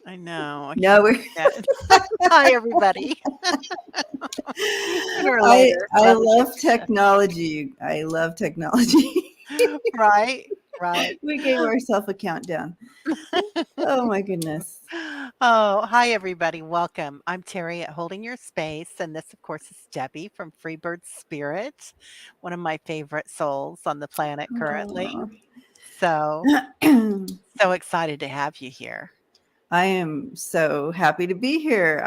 I know. I No, keep we're forgetting. Hi, everybody. Sooner or I later, I love a good love show. technology. I love technology. Right, right. We gave ourselves a countdown. Oh my goodness. Oh, hi, everybody. Welcome. I'm Terry at Holding Your Space. And this, of course, is Debbie from Freebird Spirit, one of my favorite souls on the planet currently. Aw. So, so excited to have you here. I am so happy to be here.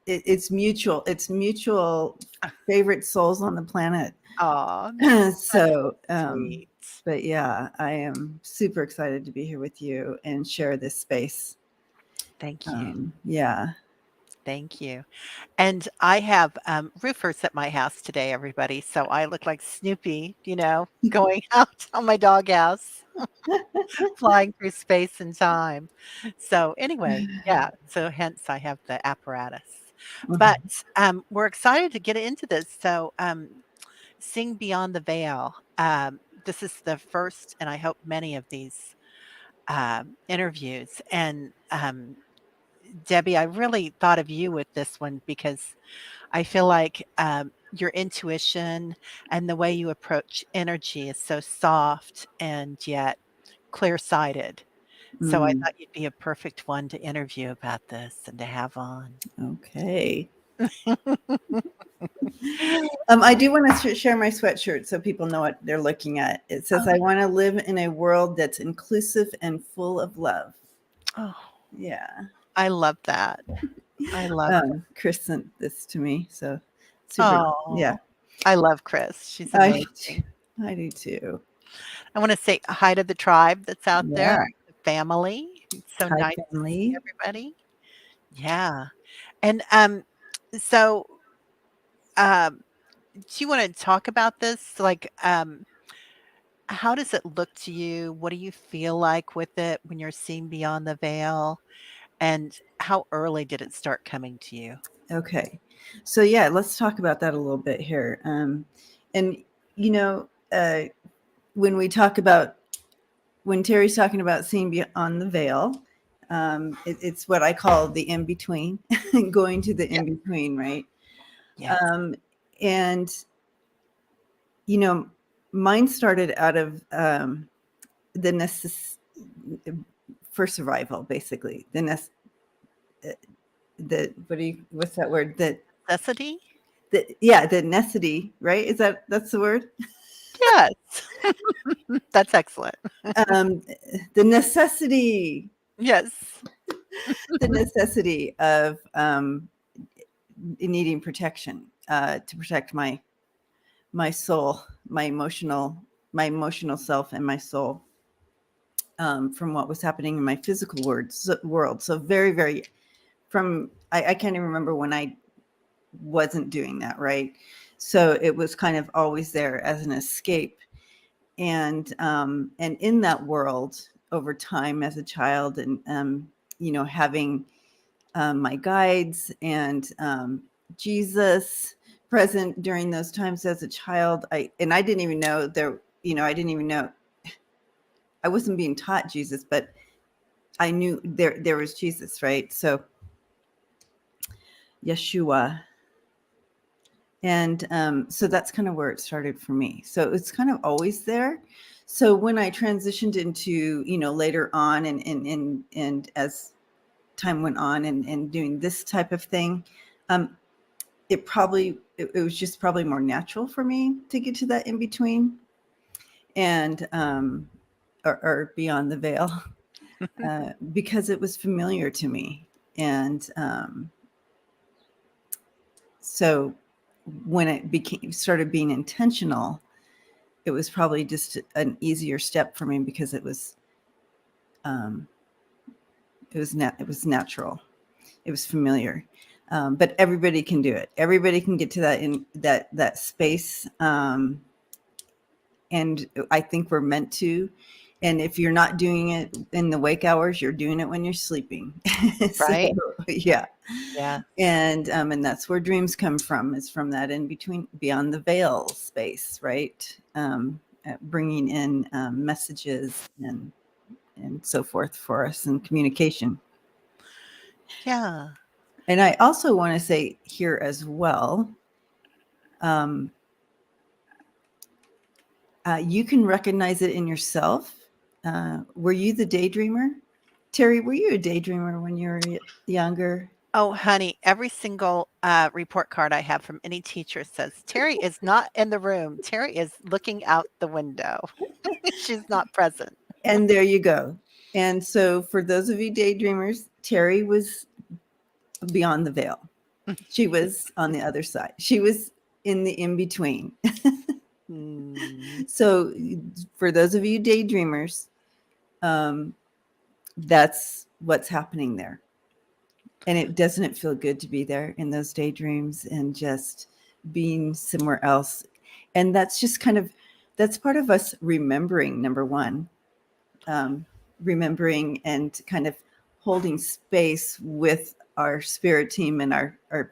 It's mutual. It's mutual favorite souls on the planet. Oh, that's So, sweet. but yeah, I am super excited to be here with you and share this space. Thank you. Yeah. Thank you. And I have roofers at my house today, everybody. So I look like Snoopy, going out on my doghouse, flying through space and time. So, anyway, yeah. So, hence, I have the apparatus. But we're excited to get into this. So, Sing Beyond the Veil. This is the first, and I hope many of these interviews. And Debbie, I really thought of you with this one because I feel like your intuition and the way you approach energy is so soft and yet clear sighted. So I Mm, thought you'd be a perfect one to interview about this and to have on. okay. I do want to share my sweatshirt so people know what they're looking at. It says, Oh, I want to live in a world that's inclusive and full of love. oh, Yeah. I love that. I love that. Chris sent this to me. So super. Yeah. Oh, I love Chris. She's I, amazing. I do too. I want to say hi to the tribe that's out there, Yeah. the family. It's so Hi, nice to see family. everybody. Yeah. And so um do you want to talk about this? Like, how does it look to you? What do you feel like with it when you're seeing beyond the veil? And how early did it start coming to you? Okay. So, yeah, let's talk about that a little bit here. And, you know, uh, when we talk about, when Terry's talking about seeing beyond the veil, it's what I call the in between, going to the Yeah. in between, right? Yes. And, you know, mine started out of the for survival, basically. What's that word? Necessity? Yeah, the necessity, right? That's the word? Yes. That's excellent. Um, the necessity, Yes. the necessity of needing protection to protect my soul, my emotional self, and my soul from what was happening in my physical world. So very, very I can't even remember when I wasn't doing that, right? So it was kind of always there as an escape. And in that world over time as a child and having my guides and Jesus present during those times as a child, I didn't even know there, I didn't even know, I wasn't being taught Jesus, but I knew there was Jesus, right? So Yeshua. And so that's kind of where it started for me. So it's kind of always there. So when I transitioned into, later on and as time went on and doing this type of thing, it was just probably more natural for me to get to that in between and or beyond the veil because it was familiar to me. And so when it started being intentional, it was probably just an easier step for me because um, it was natural, it was familiar. But everybody can do it. Everybody can get to that in that space, and I think we're meant to. And if you're not doing it in the wake hours, you're doing it when you're sleeping. So Right? yeah, Yeah. and that's where dreams come from. Is from that in between, beyond the veil space, right? Bringing in messages and so forth for us in communication. Yeah. And I also want to say here as well, you can recognize it in yourself. Were you the daydreamer? Terry, were you a daydreamer when you were younger? Oh, honey, every single, report card I have from any teacher says, "Terry is not in the room. Terry is looking out the window. She's not present." And there you go. And so, for those of you daydreamers, Terry was beyond the veil. She was on the other side. She was in the in between. Mm. So, for those of you daydreamers, that's what's happening there. And doesn't it feel good to be there in those daydreams and just being somewhere else? And that's just that's part of us remembering, number one, remembering and kind of holding space with our spirit team and our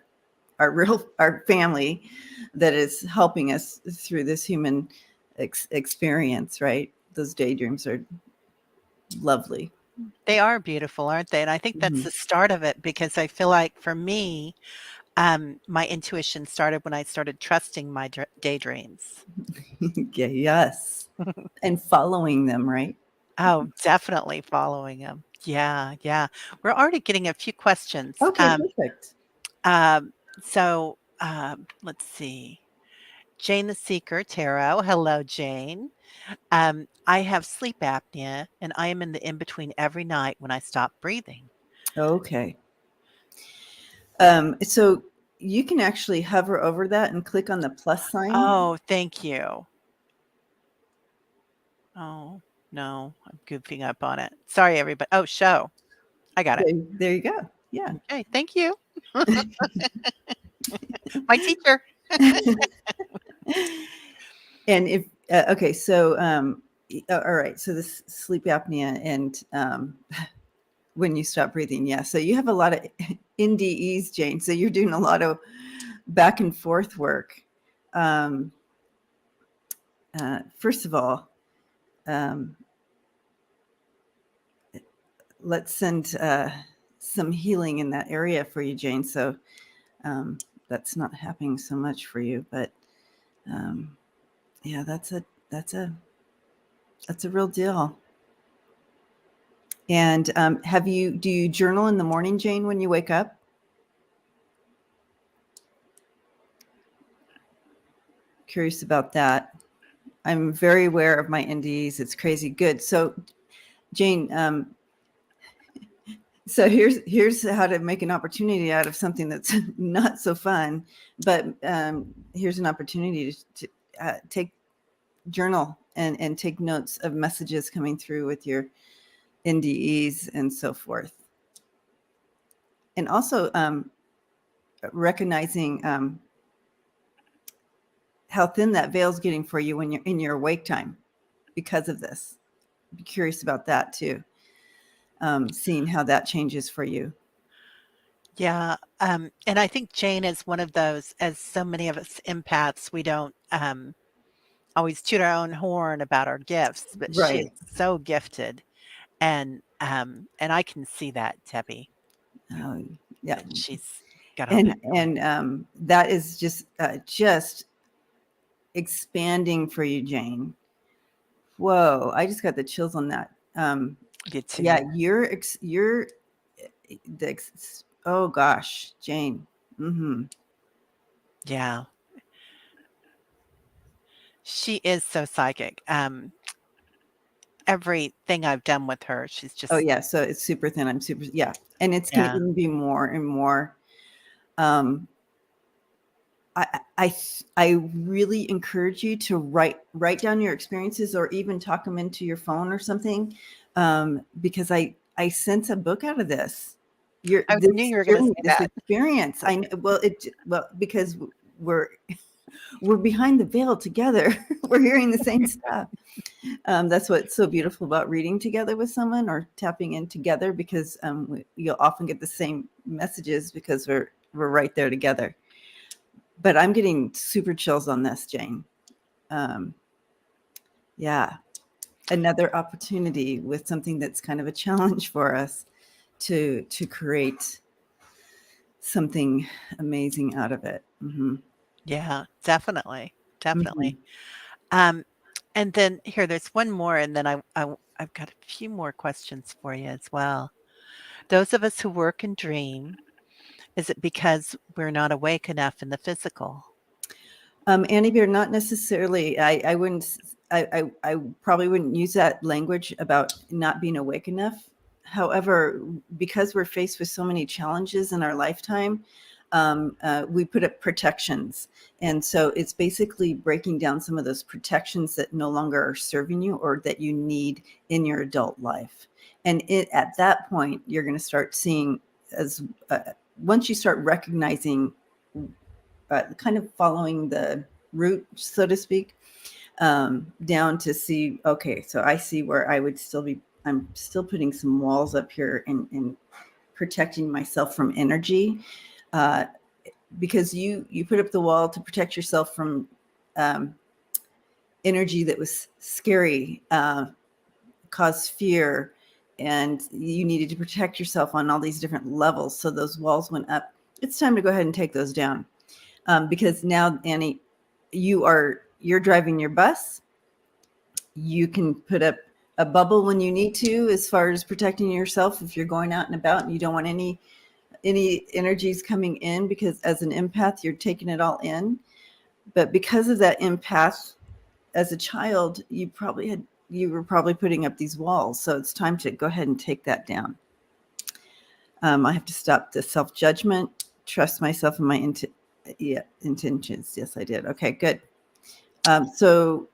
family that is helping us through this human experience, right? Those daydreams are lovely. They are beautiful, aren't they? And I think that's Mhm. the start of it because I feel like for me, my intuition started when I started trusting my daydreams. Yeah, yes. And following them, right? Oh, definitely following them. Yeah, yeah. We're already getting a few questions. Okay, perfect. Um, let's see. Jane the Seeker Tarot. Hello, Jane. I have sleep apnea and I am in the in between every night when I stop breathing. Okay. So you can actually hover over that and click on the plus sign. Oh, thank you. Oh, no, I'm goofing up on it. Sorry, everybody. Oh, show. I got it. There you go. Yeah. Okay, thank you. My teacher. And if okay, so all right, so this sleep apnea and when you stop breathing, yeah. So you have a lot of NDEs, Jane. So you're doing a lot of back and forth work. Um, First of all, um, let's send some healing in that area for you, Jane. So that's not happening so much for you, but yeah, that's a that's a real deal. And do you journal in the morning, Jane, when you wake up? Curious about that. I'm very aware of my NDEs. It's crazy good. So, Jane, so here's how to make an opportunity out of something that's not so fun, but here's an opportunity to take journal and take notes of messages coming through with your NDEs and so forth. And also recognizing how thin that veil's getting for you when you're in your awake time because of this. Be curious about that too. Seeing how that changes for you. Yeah, and I think Jane is one of those, as so many of us empaths, we don't, always toot our own horn about our gifts, but she is Right. so gifted, and I can see that, Debbie, Yeah. that she's got all that going. And that is just expanding for you, Jane. Whoa, I just got the chills on that. Did Yeah, too. you're oh gosh, Jane. Mm-hmm. Yeah. She is so psychic. Everything I've done with her, she's Oh just yeah, so it's super thin. I'm super, yeah, and it's going to yeah. even be more and more. Um, I really encourage you to write down your experiences or even talk them into your phone or something, because I sense a book out of this. I knew This you were gonna journey, say this that. experience. Well because we're we're behind the veil together. We're hearing the same stuff. That's what's so beautiful about reading together with someone or tapping in together, because you'll often get the same messages because we're right there together. But I'm getting super chills on this, Jane. Um, yeah. another opportunity with something that's kind of a challenge for us to create something amazing out of it. Yeah, definitely, definitely. Hmm. Um, and then here, there's one more, and then I've got a few more questions for you as well. Those of us who work and dream, is it because we're not awake enough in the physical? Annie Bear, not necessarily. I wouldn't. I probably wouldn't use that language about not being awake enough. However, because we're faced with so many challenges in our lifetime, we put up protections, and so it's basically breaking down some of those protections that no longer are serving you or that you need in your adult life. And at that point, you're going to start seeing as once you start recognizing kind of following the route, so to speak, down to see, okay, so I see where I would still be, I'm still putting some walls up here and protecting myself from energy. Uh, because you put up the wall to protect yourself from um, energy that was scary, caused fear, and you needed to protect yourself on all these different levels. So those walls went up. It's time to go ahead and take those down. Because now, Annie, you're driving your bus. You can put up a bubble when you need to, as far as protecting yourself if you're going out and about and you don't want any energies coming in, because as an empath, you're taking it all in. But because of that empath, as a child, you were probably putting up these walls. So it's time to go ahead and take that down. I have to stop the self-judgment, trust myself and my intentions. Yes, I did. Okay, good. So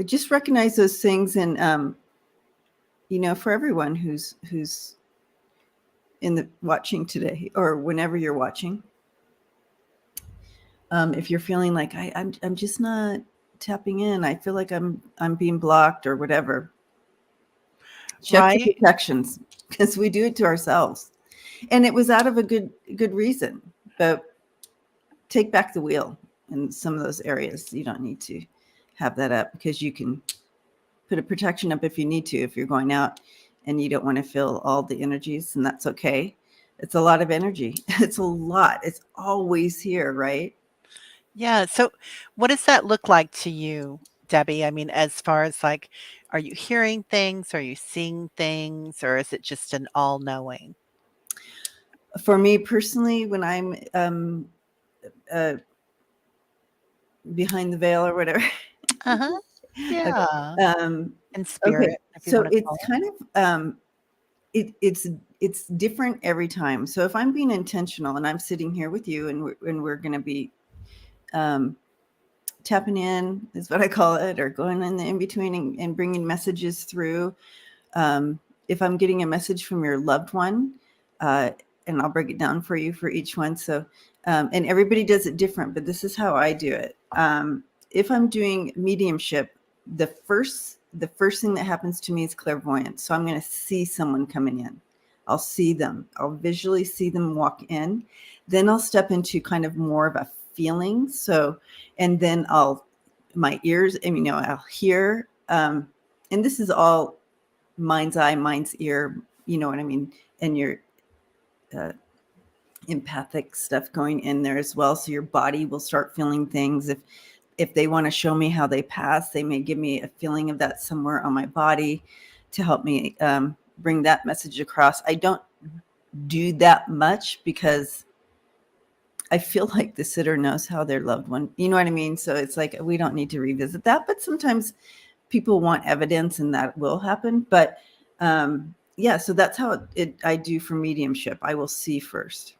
just recognize those things, and for everyone who's in the watching today or whenever you're watching, if you're feeling like I'm just not tapping in, I feel like I'm being blocked or whatever, check the Right? protections, because we do it to ourselves, and it was out of a good reason. But take back the wheel in some of those areas. You don't need to have that up, because you can put a protection up if you need to, if you're going out and you don't want to feel all the energies, and that's okay. It's a lot of energy. It's a lot. It's always here, right? Yeah. So, what does that look like to you, Debbie? I mean, as far as like, are you hearing things? Are you seeing things? Or is it just an all knowing? For me personally, when I'm uh, behind the veil or whatever. Uh huh. Okay. Yeah. Um, In okay. spirit, if you So want to it's call it. kind of it's different every time. So if I'm being intentional and I'm sitting here with you, and we're going to be um, tapping in, is what I call it, or going in the in between, and bringing messages through. Um, if I'm getting a message from your loved one, uh, and I'll break it down for you for each one. So, and everybody does it different, but this is how I do it. If I'm doing mediumship, the first thing that happens to me is clairvoyance. So I'm going to see someone coming in. I'll see them. I'll visually see them walk in. Then I'll step into kind of more of a feeling. So, and then my ears, I'll hear. And this is all mind's eye, mind's ear, you know what I mean? And your uh, empathic stuff going in there as well. So your body will start feeling things. If they want to show me how they pass, they may give me a feeling of that somewhere on my body to help me bring that message across. I don't do that much because I feel like the sitter knows how their loved one, you know what I mean? So it's like, we don't need to revisit that. But sometimes people want evidence, and that will happen. But yeah, so that's how I do for mediumship. I will see first.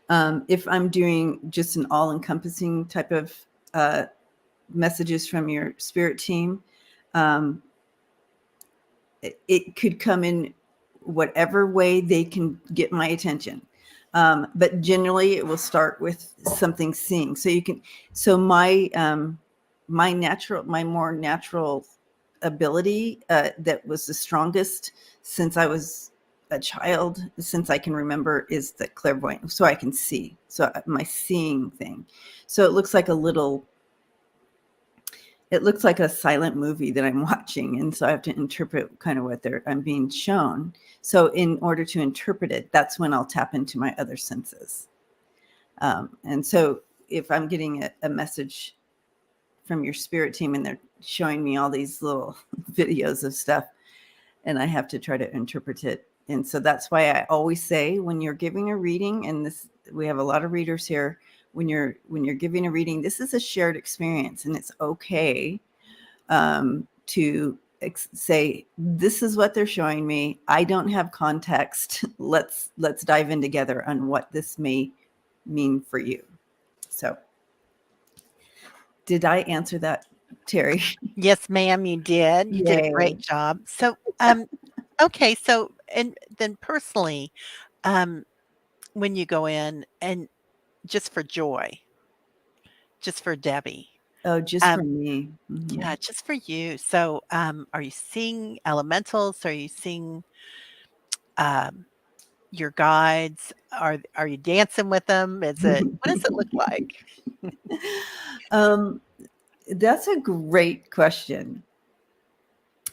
If I'm doing just an all-encompassing type of uh, messages from your spirit team, um, it could come in whatever way they can get my attention. But generally, it will start with something seeing. So my more natural ability that was the strongest since I was a child, since I can remember, is the clairvoyant. So I can see. So my seeing thing. So it looks like a little it looks like a silent movie that I'm watching, and so I have to interpret kind of what I'm being shown. So in order to interpret it, that's when I'll tap into my other senses. And so if I'm getting a message from your spirit team and they're showing me all these little videos of stuff, and I have to try to interpret it. And so that's why I always say, when you're giving a reading, and this, we have a lot of readers here, when you're giving a reading, this is a shared experience, and it's okay to say, this is what they're showing me. I don't have context. Let's dive in together on what this may mean for you. So, did I answer that, Terry? Yes, ma'am, you did. You did a great Yay. job. So, okay, so and then personally, um, when you go in and just for joy, just for Debbie, Oh, just for um, me. yeah, Mhm. just for you. So, are you seeing elementals? Are you seeing um, your guides? Are you dancing with them? Is it what does it look like? um, that's a great question.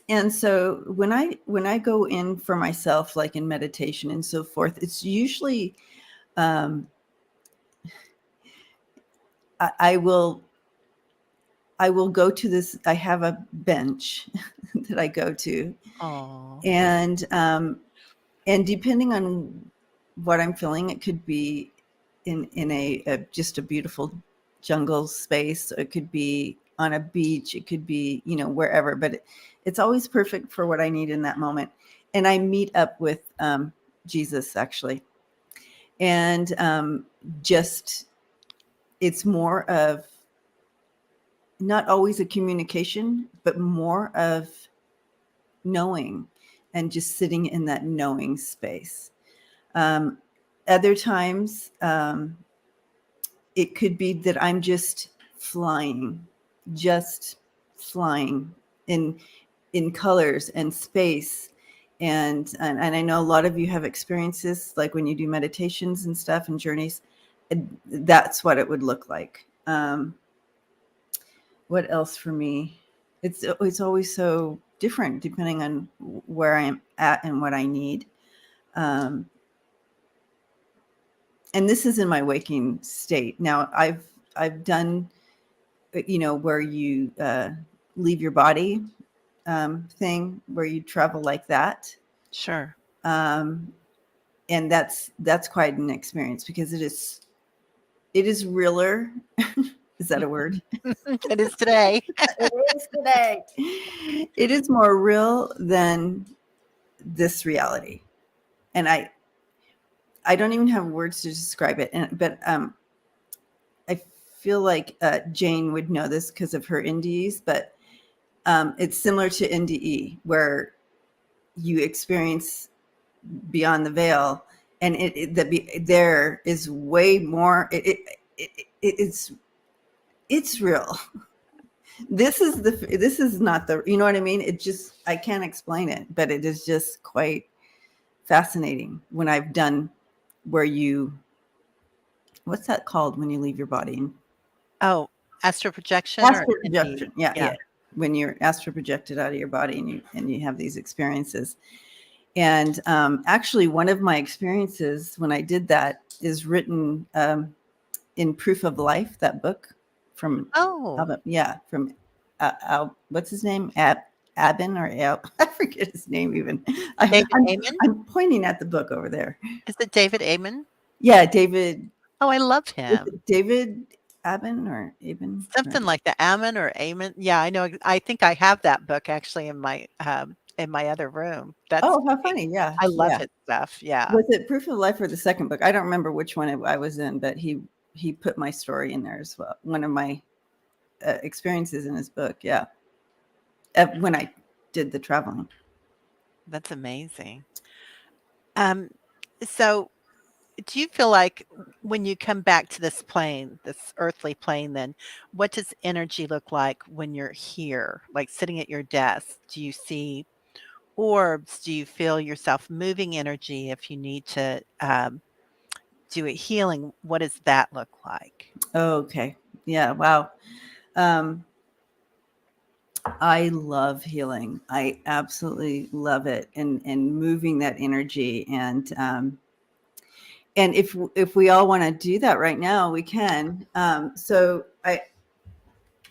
And so when I go in for myself, like in meditation and so forth, it's usually um, I will go to this. I have a bench that I go to, Oh, and depending on what I'm feeling, it could be in a just a beautiful jungle space. It could be on a beach. It could be, wherever. But it's always perfect for what I need in that moment. And I meet up with Jesus, actually, and just it's more of not always a communication, but more of knowing and just sitting in that knowing space. Um, Other times, it could be that I'm just flying in colors and space. And I know a lot of you have experiences like when you do meditations and stuff and journeys. That's what it would look like. What else for me? It's always so different depending on where I am at and what I need. Um, and this is in my waking state. Now I've done, where you leave your body thing, where you travel like that. sure. Um, and that's quite an experience because it is realer. Is that a word? It is today. It is today. It is more real than this reality. And I don't even have words to describe it. But I feel like Jane would know this because of her NDEs, but it's similar to NDE, where you experience beyond the veil, and there is way more. It's real. This is not the, you know what I mean? It just, I can't explain it, but it is just quite fascinating when I've done where you, what's that called when you leave your body? Oh, astral projection or Astral ND? projection. Yeah, Yeah, yeah. When you're astral projected out of your body and you have these experiences. And actually, one of my experiences when I did that is written in Proof of Life, that book from oh, yeah, from what's his name? Abin or I forget his name even. David Amen? I'm pointing at the book over there. Is it David Amen? Yeah, David. Oh, I love Is him. it David Abin or Abin? Or, Something like the Ammon or Amen. Yeah, I know. I think I have that book actually in my other room. That's oh, how great. funny! Yeah, I love yeah. his stuff. Yeah. Was it Proof of Life or the second book? I don't remember which one I was in, but he put my story in there as well. One of my experiences in his book. Yeah, when I did the traveling. That's amazing. Um, so do you feel like when you come back to this plane, this earthly plane, then what does energy look like when you're here, like sitting at your desk? Do you see orbs? Do you feel yourself moving energy if you need to do a healing? What does that look like? Oh, okay. Yeah. Wow. Um, I love healing. I absolutely love it, and moving that energy. And if we all want to do that right now, we can. So I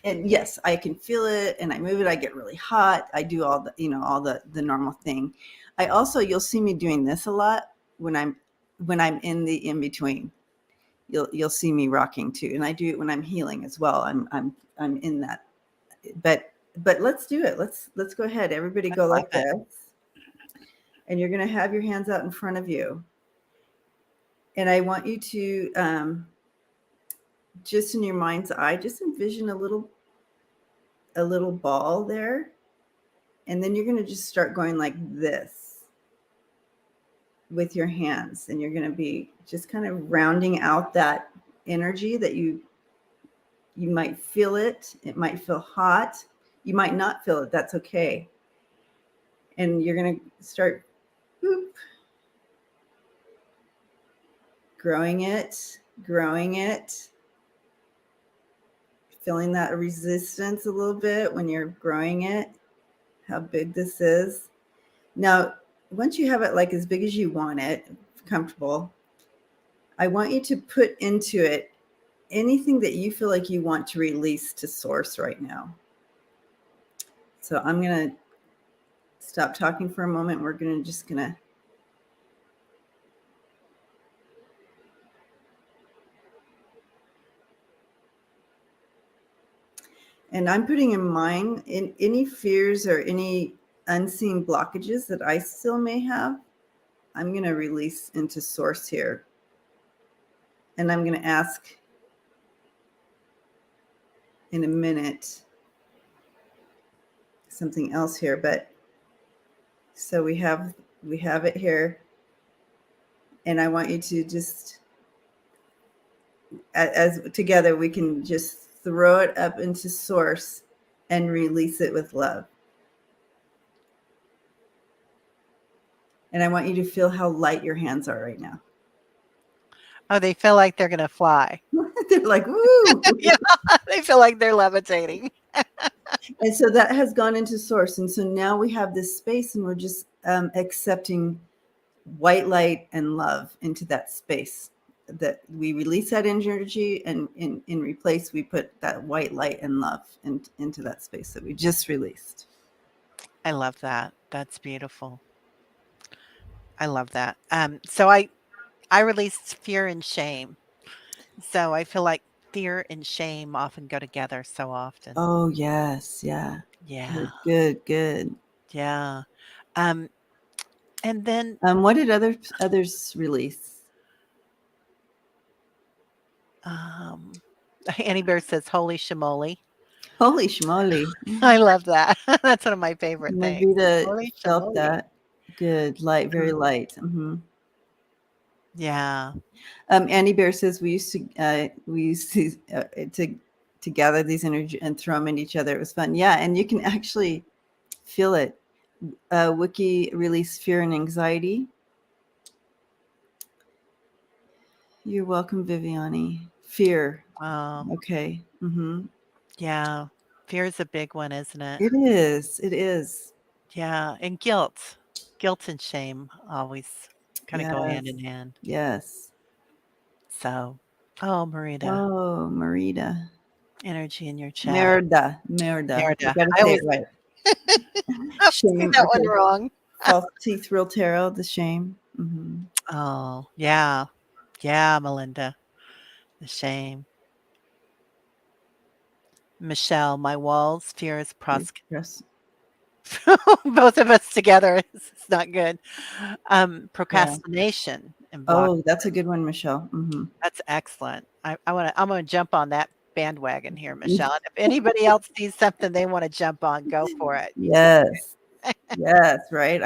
and yes, I can feel it, and I move it. I get really hot. I do all all the normal thing. I also, you'll see me doing this a lot when I'm in the in between. You'll see me rocking too, and I do it when I'm healing as well. I'm in that. But let's do it. Let's go ahead. Everybody I go love like it. this, and you're going to have your hands out in front of you, and I want you to just in your mind's eye, just envision a little ball there, and then you're going to just start going like this with your hands, and you're going to be just kind of rounding out that energy that you might feel it. It might feel hot. You might not feel it. That's okay. And you're going to start boop, growing it, feeling that resistance a little bit when you're growing it, how big this is. Now, once you have it like as big as you want it, comfortable, I want you to put into it anything that you feel like you want to release to source right now. So I'm going to stop talking for a moment. We're just going to and I'm putting in mind in any fears or any unseen blockages that I still may have. I'm going to release into source here. And I'm going to ask in a minute something else here, but so we have it here, and I want you to just as together we can just throw it up into source and release it with love. And I want you to feel how light your hands are right now. Oh, they feel like they're gonna fly. They're like, woo. You know, they feel like they're levitating. And so that has gone into source. And so now we have this space, and we're just accepting white light and love into that space. That we release that energy, and in replace, we put that white light and love into that space that we just released. I love that. That's beautiful. I love that. So I released fear and shame. So I feel like fear and shame often go together so often. Oh, yes. Yeah. Yeah. Good, good, good. Yeah. Um, and then What did others release? um Annie Bear says, "Holy shamoly." Holy schmoly. I love that. That's one of my favorite things. Marvita Holy felt shamoly. that. Good. Light, very Mm, light. Mm-hmm. yeah. Andy Bear says we used to gather these energy and throw them at each other. It was fun. Yeah, and you can actually feel it. Wiki release fear and anxiety. You're welcome, Viviani. Fear. Um, Okay. Mm-hmm. yeah. Fear is a big one, isn't it? It is. It is. Yeah. And guilt. Guilt and shame always kind of go hand in Yes. hand. Yes. So, oh, Marita, Oh, Marita. energy in your chest. Merda. Merda. You Merida. got to I say always it right. I say Shame. that one Okay. wrong. False teeth, real tarot. The shame. Mm-hmm. Oh, yeah. Yeah, Melinda. The shame. Michelle, my walls, fear is Yes. both of us together. It's not good. Yeah. Procrastination and Oh, that's a blockages. good one, Michelle. Mm-hmm. That's excellent. I'm gonna jump on that bandwagon here, Michelle. And if anybody else sees something they want to jump on, go for it. You do. Yes. Yes. Right.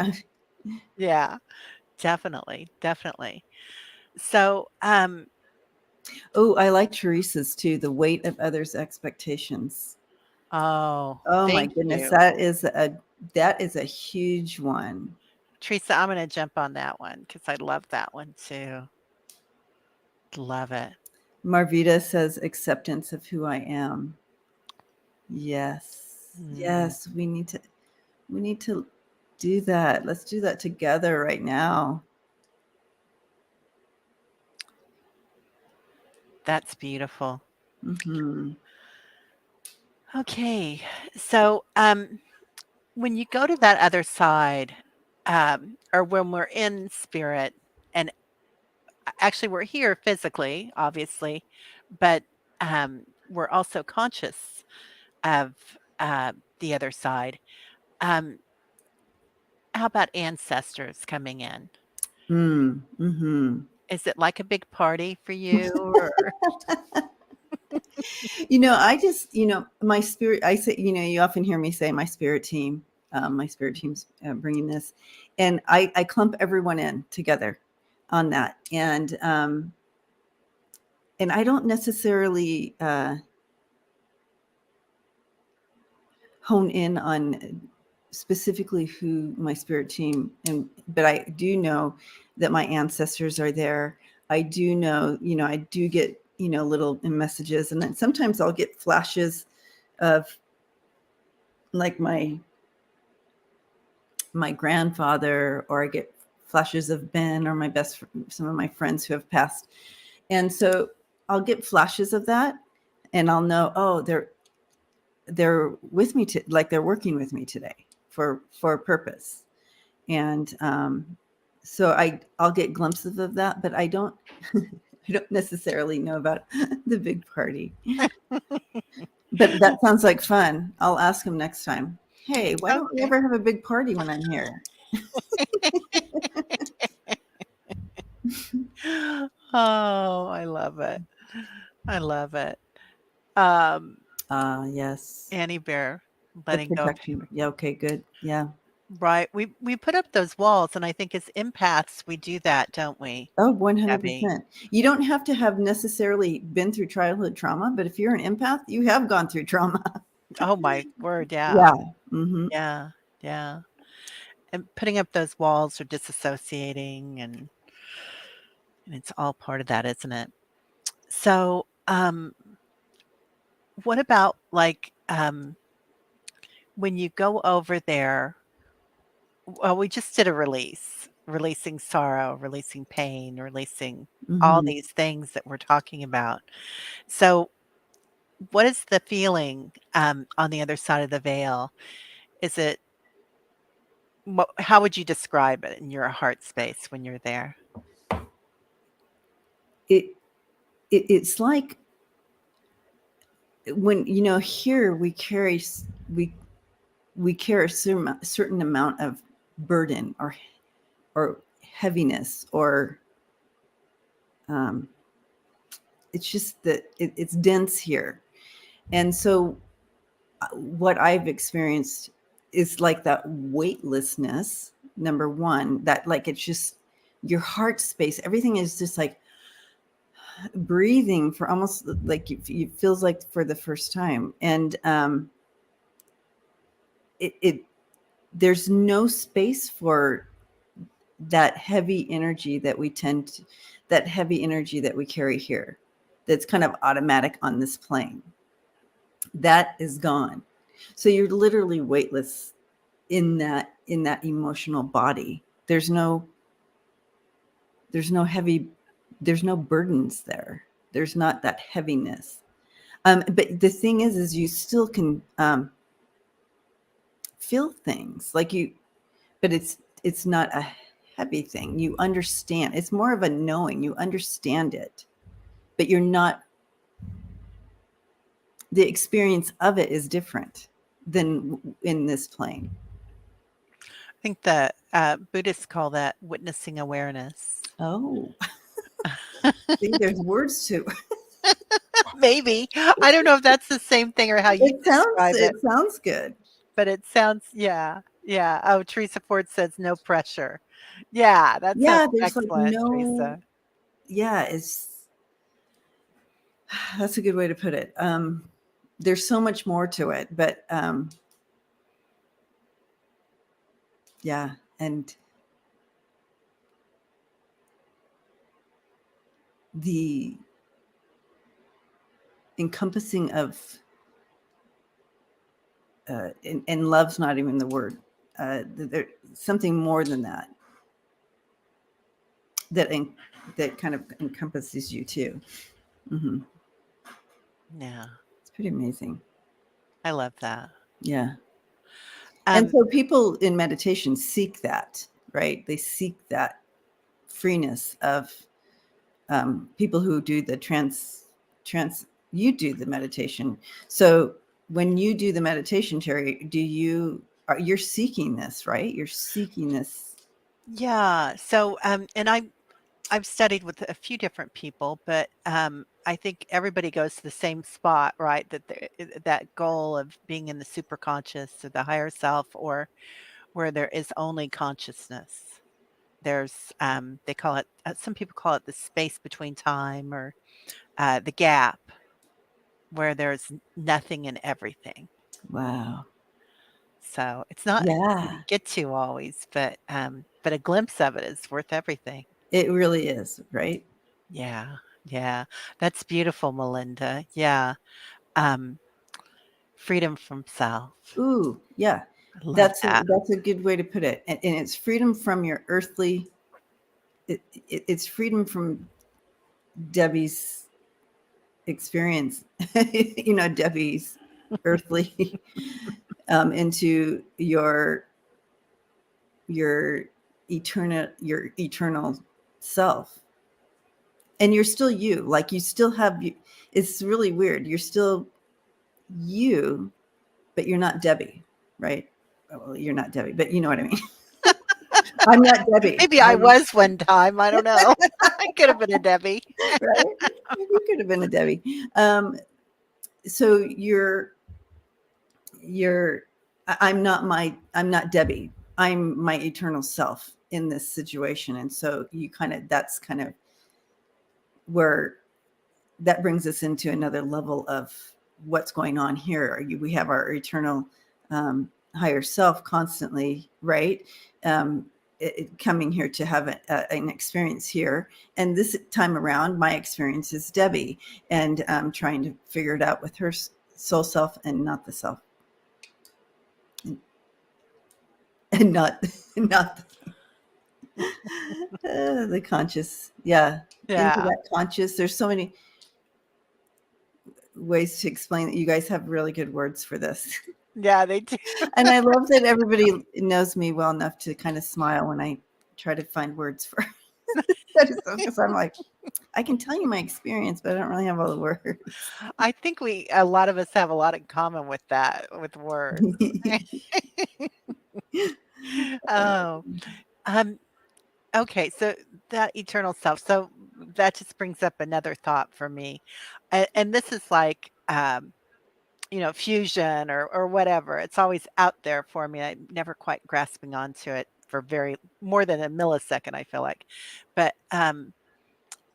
Yeah, definitely, definitely. So, Oh, I like Teresa's too. The weight of others' expectations. oh, Oh my thank goodness, you. that is a huge one. Teresa, I'm gonna jump on that one because I love that one too. Love it. Marvita says acceptance of who I am. Yes. Mm, Yes, we need to do that. Let's do that together right now. that's beautiful. Mhm. Okay. So, when you go to that other side, or when we're in spirit, and actually we're here physically, obviously, but we're also conscious of the other side. Um, how about ancestors coming in? Mhm. Is it like a big party for you, or I just, my spirit, I say, you often hear me say my spirit team's bringing this, and I clump everyone in together on that. And I don't necessarily hone in on specifically who my spirit team, but I do know that my ancestors are there. I do know, I do get, little messages, and then sometimes I'll get flashes of like my grandfather, or I get flashes of Ben, or some of my friends who have passed. And so I'll get flashes of that, and I'll know, oh, they're with me like they're working with me today for a purpose. And so I'll get glimpses of that, but I don't I don't necessarily know about the big party. But that sounds like fun. I'll ask him next time. Hey, why don't we okay? ever have a big party when I'm here? Oh, I love it. I love it. Um, Yes. Annie Bear, The letting go of protection. Yeah, okay, good. Yeah. right. We put up those walls, and I think as empaths, we do that, don't we, Oh, Debbie? 100%. You don't have to have necessarily been through childhood trauma, but if you're an empath, you have gone through trauma. Oh my word, yeah. Yeah. Mhm. Yeah, yeah. And putting up those walls or disassociating, and it's all part of that, isn't it? So, what about, like, when you go over there, well, we just did a release, releasing sorrow, releasing pain, releasing all Mhm. these things that we're talking about. So, what is the feeling, on the other side of the veil? Is it how would you describe it in your heart space when you're there? It, it's like when, here we carry a certain amount of burden, or heaviness, or um, it's just that it's dense here. And so what I've experienced is like that weightlessness, number one, that like it's just your heart space, everything is just like breathing for almost like it feels like for the first time. And it there's no space for that heavy energy that heavy energy that we carry here, that's kind of automatic on this plane. That is gone. So you're literally weightless in that emotional body. There's no heavy, there's no burdens there. There's not that heaviness. But the thing is you still can feel things like you, but it's not a heavy thing. You understand. It's more of a knowing. You understand it, but you're not. The experience of it is different than in this plane. I think the, Buddhists call that witnessing awareness. Oh, see, there's words to Maybe. I don't know if that's the same thing or how you it. Sounds describe it it, sounds good. but it sounds yeah, yeah. Oh, Teresa Ford says, "No pressure." Yeah, that sounds Yeah, there's like excellent, no. Teresa. Yeah, it's that's a good way to put it. There's so much more to it, but yeah, and the encompassing of and love's not even the word. There's something more than that that that kind of encompasses you too. Mm-hmm. Yeah. It's pretty amazing. I love that. Yeah. And Um, so people in meditation seek that, right? They seek that freeness of people who do the you do the meditation. So when you do the meditation, Terry, you're seeking this, right? You're seeking this. yeah. So, and I've studied with a few different people, but I think everybody goes to the same spot, right? That goal of being in the superconscious or the higher self, or where there is only consciousness. There's they call it. Some people call it the space between time, or the gap, where there's nothing and everything. Wow. So it's not easy to Yeah, get to always, but a glimpse of it is worth everything. it really is, right? Yeah, yeah. That's beautiful, Melinda. Yeah. Um, freedom from self. Ooh, yeah. I love that. That's a good way to put it. And it's freedom from your earthly. It's freedom from Debbie's experience. Debbie's earthly into your eternal self, and you're still you. Like you still have you. It's really weird. You're still you, but you're not Debbie, right? Well, you're not Debbie, but you know what I mean. I'm not Debbie. Maybe I was one time, I don't know. I could have been a Debbie. Right? You could have been a Debbie. So you're I'm not Debbie. I'm my eternal self in this situation. And so that's kind of where that brings us into another level of what's going on here. We have our eternal higher self constantly, right? Coming here to have an experience here. And this time around, my experience is Debbie, and trying to figure it out with her soul self and not the self. And not the conscious. Yeah. Into Yeah. that conscious. There's so many ways to explain that. You guys have really good words for this. Yeah, they do. And I love that everybody knows me well enough to kind of smile when I try to find words for that. Because I'm like, I can tell you my experience, but I don't really have all the words. I think a lot of us have a lot in common with that, with words. Oh, um, okay, so that eternal self. So that just brings up another thought for me. And this is like, fusion or whatever. It's always out there for me. I'm never quite grasping onto it for very more than a millisecond, I feel like. But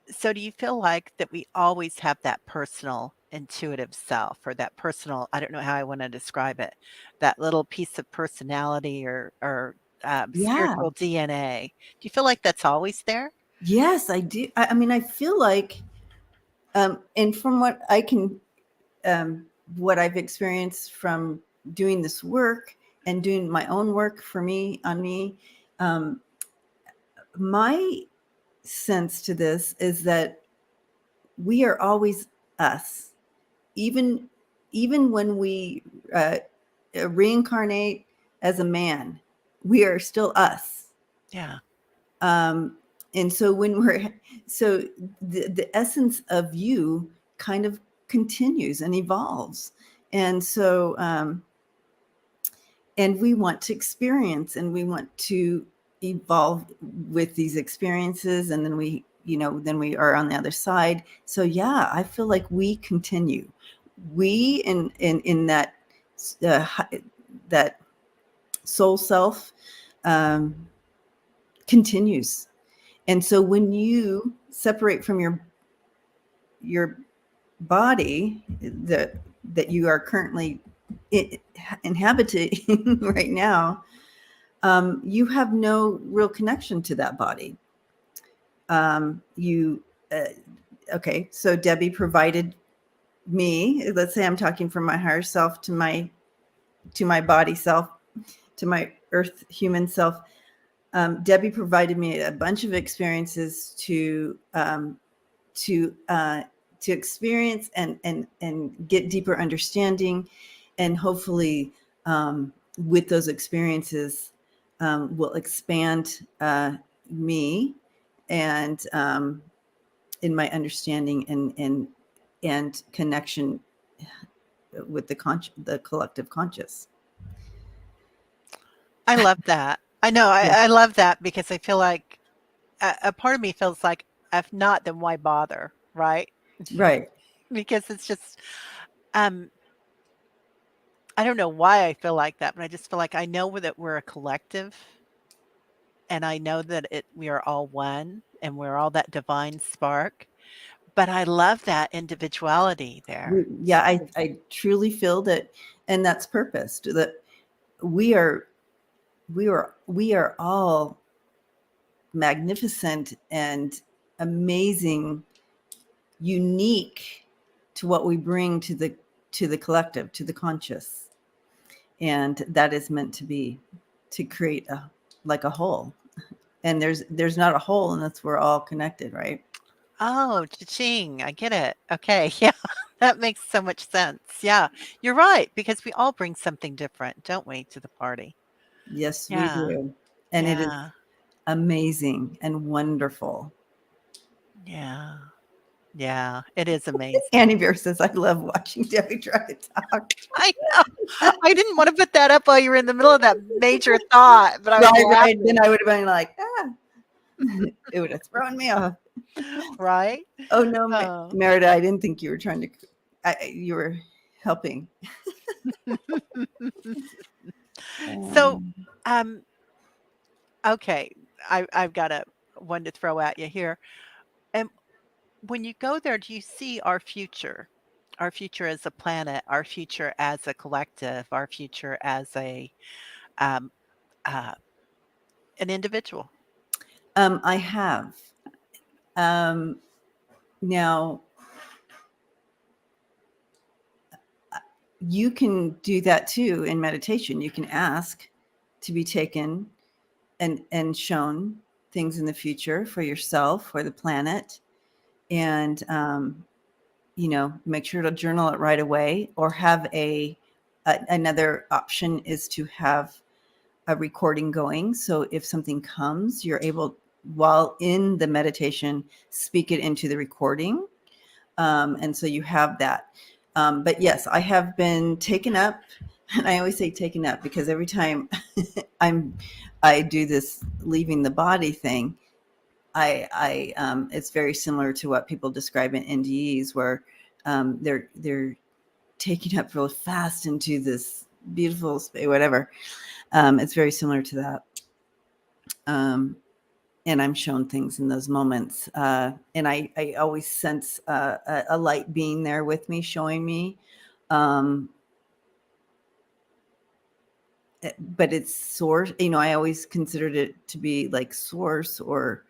so do you feel like that we always have that personal intuitive self, or that personal, I don't know how I want to describe it, that little piece of personality or Yeah. spiritual DNA? Do you feel like that's always there? Yes, I do. I mean, I feel like, and from what I've experienced from doing this work and doing my own work for me on me, um, my sense to this is that we are always us, even when we reincarnate as a man, we are still us. Yeah. Um, and so the essence of you kind of continues and evolves. And so, and we want to experience, and we want to evolve with these experiences. And then then we are on the other side. So yeah, I feel like we continue. We in uh, that soul self continues. And so when you separate from your body that you are currently inhabiting right now, you have no real connection to that body. You okay, so Debbie provided me. Let's say I'm talking from my higher self to my to my body self, to my earth human self. Debbie provided me a bunch of experiences to to experience and get deeper understanding, and hopefully with those experiences will expand me and in my understanding and connection with the collective conscious. I love that. I know, Yeah. I love that because I feel like a part of me feels like if not, then why bother, right? Right. Because it's just, um, I don't know why I feel like that, but I just feel like I know that we're a collective, and I know that we are all one, and we're all that divine spark, but I love that individuality there. Yeah, I truly feel that, and that's purposed, that we are we are all magnificent and amazing, unique to what we bring to the collective, to the conscious, and that is meant to be, to create a, like a whole. And there's not a hole unless we're all connected, right? Oh, cha-ching, I get it. Okay, yeah, that makes so much sense. Yeah, you're right, because we all bring something different, don't we, to the party? Yes, we Yeah, do. And it is yeah, amazing and wonderful. yeah, yeah, it is amazing. Annie Bear says, I love watching Debbie try to talk. I know. I didn't wanna put that up while you were in the middle of that major thought, but I was Right, right. Then laughing, I would have been like, ah, it would have thrown me off. right? Oh no, Oh. Merida, I didn't think you were trying to. You were helping. So, Um, um, okay, I've got a one to throw at you here. And when you go there, do you see our future? Our future as a planet, our future as a collective, our future as um, uh, an individual? I have. Um, Now, you can do that too in meditation. You can ask to be taken and shown things in the future for yourself or the planet, and make sure to journal it right away, or have another option is to have a recording going. So if something comes, you're able, while in the meditation, speak it into the recording. And so you have that. But yes, I have been taken up, and I always say taken up because every time I'm I do this leaving the body thing, it's very similar to what people describe in NDEs, where they're taking up real fast into this beautiful space, whatever. It's very similar to that. Um, and I'm shown things in those moments. And I always sense a light being there with me, showing me. Um, but it's source, I always considered it to be like source, or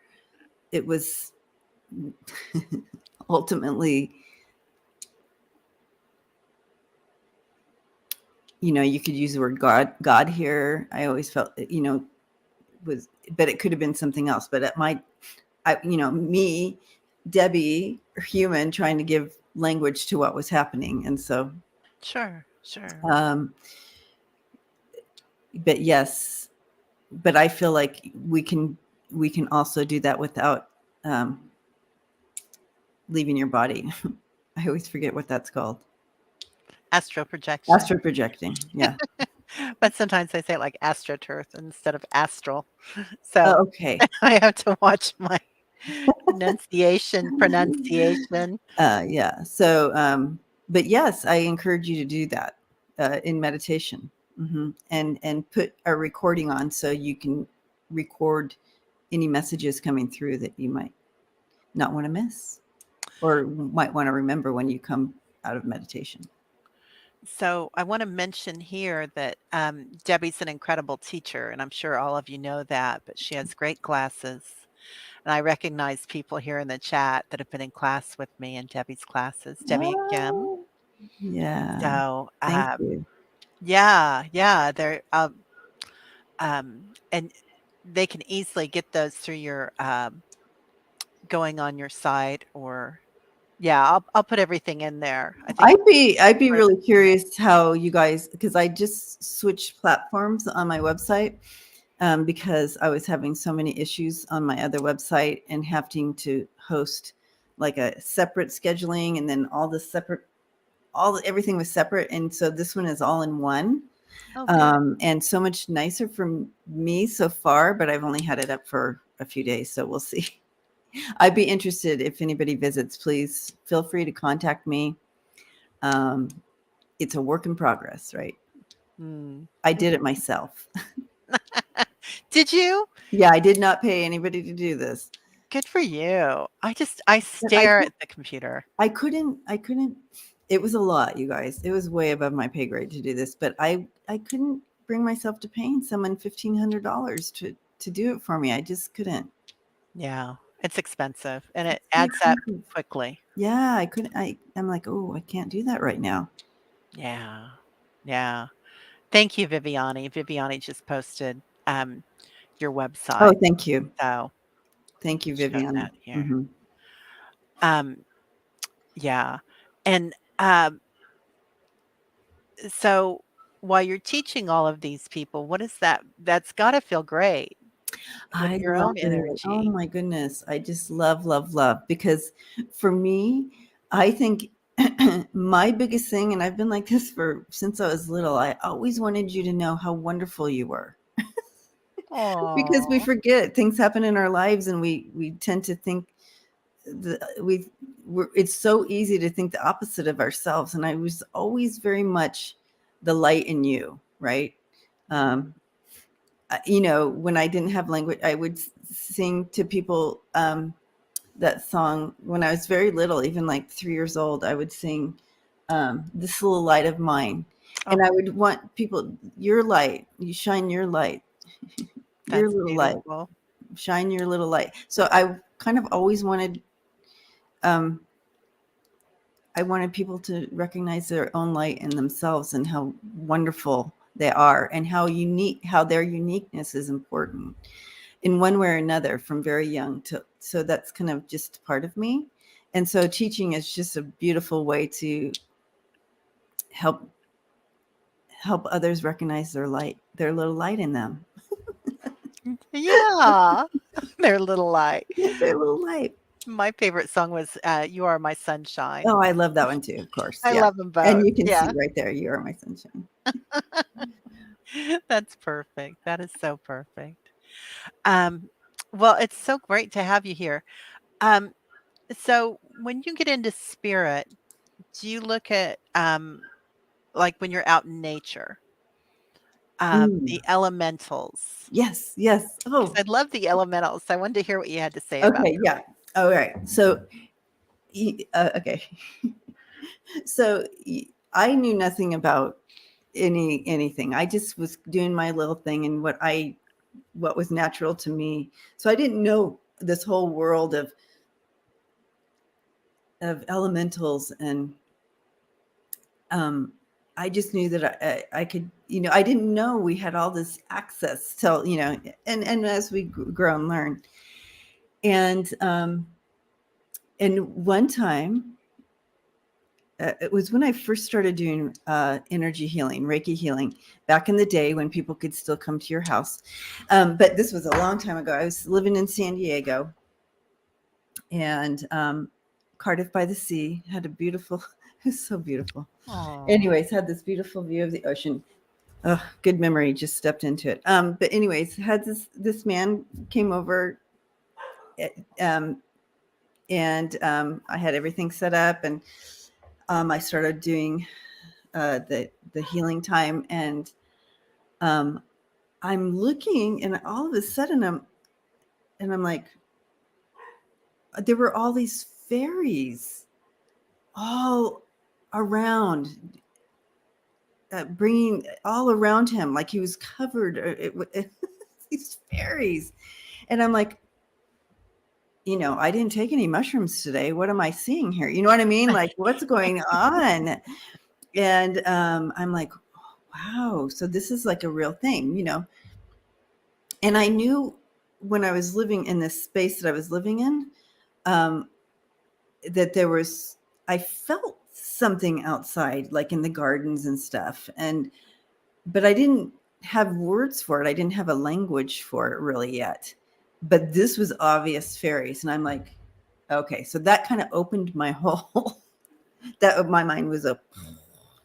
it was ultimately, you could use the word God here. I always felt, was, but it could have been something else. But at me, Debbie, human, trying to give language to what was happening. And so, Sure, sure. um, but yes, but I feel like we can also do that without um, leaving your body. I always forget what that's called. Astral projection. Astral projecting. Yeah. But sometimes I say it like astroturf instead of astral. So Oh, okay. I have to watch my pronunciation. Yeah. So, but yes, I encourage you to do that in meditation, and put a recording on so you can record any messages coming through that you might not want to miss, or might want to remember when you come out of meditation. So I want to mention here that Debbie's an incredible teacher, and I'm sure all of you know that, but she has great classes. And I recognize people here in the chat that have been in class with me in Debbie's classes. Debbie Kim. Oh, yeah. So Thank you. Yeah, yeah, and they can easily get those through your, going on your site or yeah, I'll put everything in there. I think I'd be put really everything in there. curious how you guys, because I just switched platforms on my website, because I was having so many issues on my other website and having to host like a separate scheduling, and then all the separate, everything was separate, and so this one is all in one, Oh, good. and so much nicer for me so far. But I've only had it up for a few days, so we'll see. I'd be interested if anybody visits. Please feel free to contact me. Um, it's a work in progress, right? Mm. I did it myself. Did you? Yeah, I did not pay anybody to do this. Good for you. I But I stare at the computer. I couldn't it was a lot, you guys. It was way above my pay grade to do this, but I couldn't bring myself to paying someone $1,500 to do it for me. I just couldn't. Yeah, it's expensive, and it It's too adds up expensive. quickly. Yeah, I couldn't. I'm like, oh, I can't do that right now. Yeah, yeah. Thank you, Viviani. Viviani just posted, your Oh, website, thank you. so Thank you, show Vivian. that here. Hmm. Um, yeah, and, so while you're teaching all of these people, what is that's gotta feel great with I your love own it. Oh energy. my goodness. I just love, love, love. Because for me, I think my biggest thing, and I've been like this for since I was little, I always wanted you to know how wonderful you were. Because we Aw. forget things happen in our lives, and we tend to think it's so easy to think the opposite of ourselves. And I was always very much the light in you, right? Mhm. Um, when I didn't have language, I would sing to people, that song when I was very little, even like 3 years old. I would sing, "This Little Light of Mine," and Oh, I would want people, your light, you shine your light, your that's little light, beautiful. shine your little light. So I kind of always um, wanted people to recognize their own light in themselves and how wonderful they are, and how their uniqueness is important in one way or another from very young to. So that's kind of just part of me. And so teaching is just a beautiful way to help others recognize their little light in them. Yeah, their little light. Their little light. My favorite song was, "You Are My Sunshine." Oh, I love that one too, of course. I Yeah. love them And both. you can see Yeah. right there, you are my sunshine. That's perfect. That is so perfect. Um, well, it's so great to have you here. Um, so when you get into spirit, do you look at, like, when you're out in nature, Mm. the elementals? Yes, yes. 'Cause Oh, I love the elementals. So I wanted to hear what you had to say about okay. Yeah. All right. So, okay. So I knew nothing about anything. I just was doing my little thing and what was natural to me. So I didn't know this whole world of elementals, and um, I just knew that I could. I didn't know we had all this access till, and as we grow and learn, and one time. It was when I first started doing energy healing, Reiki healing, back in the day when people could still come to your house. But this was a long time ago. I was living in San Diego, and Cardiff by the Sea had a beautiful, it was so beautiful. that. Anyways, had this beautiful view of the ocean. Oh, good memory. Just stepped into it. But anyways, had this man came over, eh, um, and I had everything set up, and I started doing the healing time, and um, I'm looking, and all of a sudden I'm like, there were all these fairies all around, bringing all around him, like he was covered, these fairies, and I'm like, I didn't take any mushrooms today. What am I seeing here? You know what I mean? Like, what's going on? And I'm like, wow, so this is like a real thing, you know. And I knew when I was living in this space that I was living in, um, that there was, I felt something outside, like in the gardens and stuff. And, but I didn't have words for it. I didn't have a language for it really yet. But this was obvious fairies. And I'm like, okay. So that kind of opened my whole, that my mind was a